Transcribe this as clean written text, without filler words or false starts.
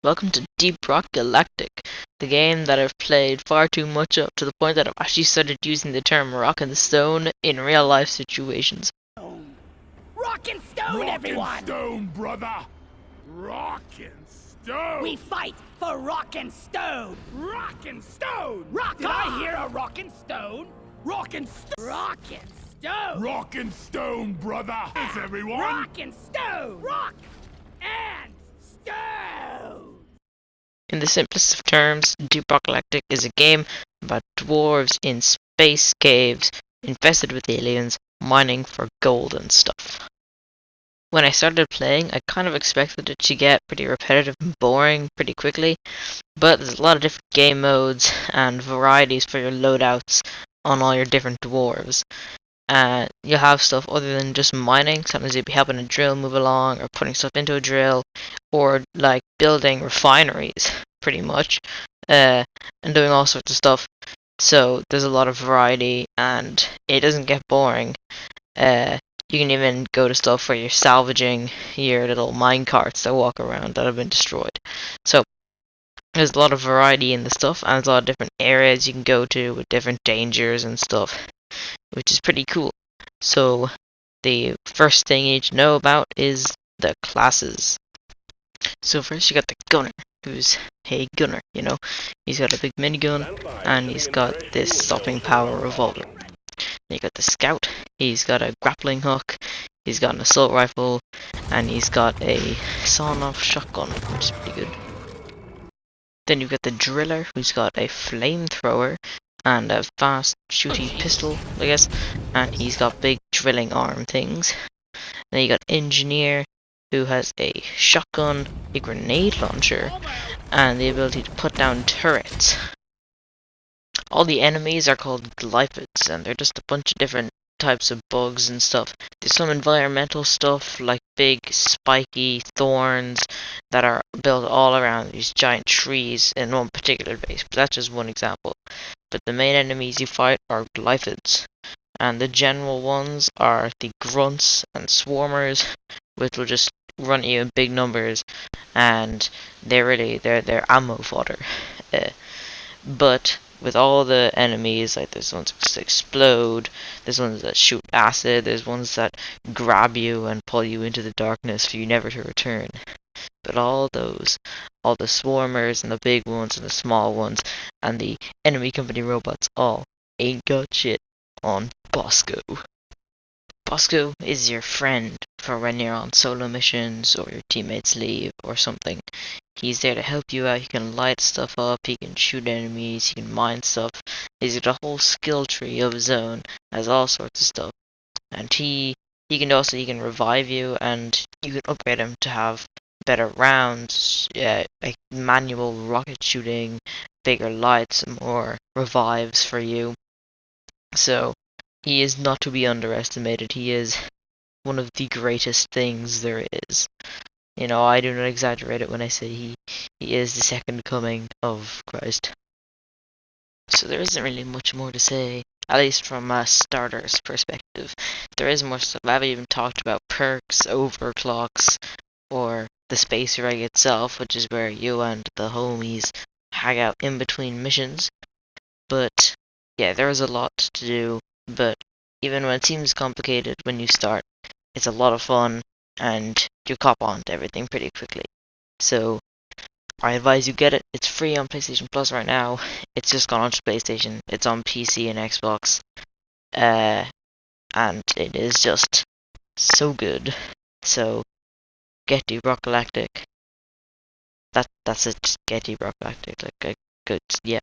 Welcome to Deep Rock Galactic, the game that I've played far too much of to the point that I've actually started using the term rock and stone in real life situations. Rock and stone, Rock everyone! and stone, brother! Rock and stone! We fight for rock and stone! Rock and stone! Rock Did on! I hear a rock and stone? Rock and stone! Rock and stone! Rock and stone, brother! It's everyone! Rock and stone! Rock and stone! In the simplest of terms, Deep Rock Galactic is a game about dwarves in space caves infested with aliens mining for gold and stuff. When I started playing, I kind of expected it to get pretty repetitive and boring pretty quickly, but there's a lot of different game modes and varieties for your loadouts on all your different dwarves. You'll have stuff other than just mining. Sometimes you'll be helping a drill move along, or putting stuff into a drill, or like building refineries, pretty much, and doing all sorts of stuff. So there's a lot of variety, and it doesn't get boring. You can even go to stuff where you're salvaging your little mine carts that walk around that have been destroyed. So there's a lot of variety in the stuff, and there's a lot of different areas you can go to with different dangers and stuff, which is pretty cool. So the first thing you need to know about is the classes. So first you got the gunner, who's a gunner, He's got a big minigun, and he's got this stopping power revolver. Then you got the scout, he's got a grappling hook, he's got an assault rifle, and he's got a sawn-off shotgun, which is pretty good. Then you've got the driller, who's got a flamethrower and a fast shooting pistol, I guess, and he's got big drilling arm things. Then you got engineer, who has a shotgun, a grenade launcher, and the ability to put down turrets. All the enemies are called glyphids, and they're just a bunch of different types of bugs and stuff. There's some environmental stuff, like big spiky thorns that are built all around these giant trees in one particular base, but that's just one example. But the main enemies you fight are glyphids, and the general ones are the grunts and swarmers, which will just run at you in big numbers, and they're ammo fodder. But with all the enemies, like there's ones that explode, there's ones that shoot acid, there's ones that grab you and pull you into the darkness for you never to return. But all the swarmers and the big ones and the small ones and the enemy company robots all ain't got shit on Bosco. Bosco is your friend for when you're on solo missions or your teammates leave or something. He's there to help you out. He can light stuff up, he can shoot enemies, he can mine stuff. He's got a whole skill tree of his own, has all sorts of stuff. And he can revive you, and you can upgrade him to have better rounds, like manual rocket shooting, bigger lights, more revives for you. So he is not to be underestimated. He is one of the greatest things there is. I do not exaggerate it when I say he is the second coming of Christ. So there isn't really much more to say, at least from a starter's perspective. There is more stuff. I haven't even talked about perks, overclocks, or the space rig itself, which is where you and the homies hang out in between missions. But yeah, there is a lot to do, but even when it seems complicated when you start, it's a lot of fun, and you cop on to everything pretty quickly. So I advise you get it. It's free on PlayStation Plus right now. It's just gone onto PlayStation. It's on PC and Xbox. And it is just so good. So get Deep Rock Galactic. That's it. Just get Deep Rock Galactic. Yeah.